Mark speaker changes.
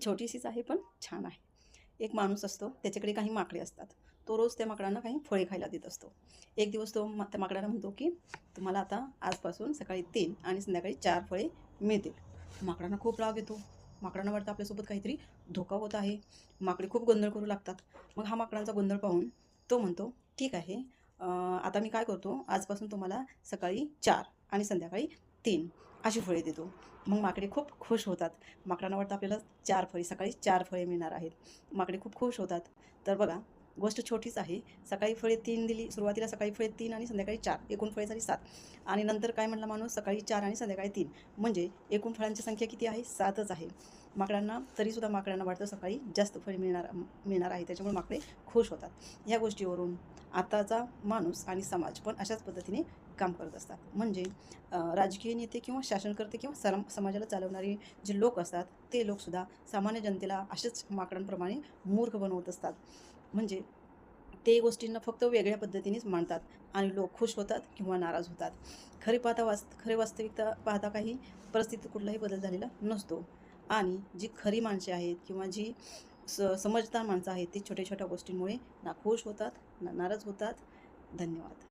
Speaker 1: छोटीशीच आहे पण छान आहे. एक माणूस असतो, त्याच्याकडे काही माकडे असतात. तो रोज त्या माकडांना काही फळे खायला देत असतो. एक दिवस तो त्या माकडाला म्हणतो, की तुम्हाला आता आजपासून सकाळी 3 आणि संध्याकाळी 4 फळे मिळतील. माकडांना खूप राग येतो. माकडांना वाटतं आपल्यासोबत काहीतरी धोका होत आहे. माकडे खूप गोंधळ करू लागतात. मग हा माकडांचा गोंधळ पाहून तो म्हणतो, ठीक आहे, आता मी काय करतो, आजपासून तुम्हाला सकाळी 4 आणि संध्याकाळी 3 अशी फळे देतो. मग माकडे खूप खुश होतात. माकडांना वाटतं आपल्याला 4 फळे, सकाळी 4 फळे मिळणार आहेत. माकडे खूप खुश होतात. तर बघा, गोष्ट छोटीच आहे. सकाळी फळे 3 दिली, सुरुवातीला सकाळी फळे 3 आणि संध्याकाळी 4, एकूण फळे झाली 7. आणि नंतर काय म्हणला माणूस, सकाळी 4 आणि संध्याकाळी 3, म्हणजे एकूण फळांची संख्या किती आहे? 7च आहे. माकडांना तरीसुद्धा माकडांना वाटतं सकाळी जास्त फळे मिळणार मिळणार आहे, त्याच्यामुळे माकडे खुश होतात. ह्या गोष्टीवरून आताचा माणूस आणि समाज पण अशाच पद्धतीने काम करत असतात. म्हणजे राजकीय नेते किंवा शासनकर्ते किंवा समाजाला चालवणारे जे लोक असतात, ते लोकसुद्धा सामान्य जनतेला असेच माकडांप्रमाणे मूर्ख बनवत असतात. म्हणजे ते गोष्टींना फक्त वेगळ्या पद्धतीनेच मांडतात आणि लोक खुश होतात किंवा नाराज होतात. खरी वास्तविकता पाहता काही परिस्थितीत कुठलाही बदल झालेला नसतो. आणि जी खरी माणसे आहेत किंवा जी समजदार माणसं आहेत, ती छोट्या छोट्या गोष्टींमुळे ना खुश होतात, ना नाराज होतात. धन्यवाद.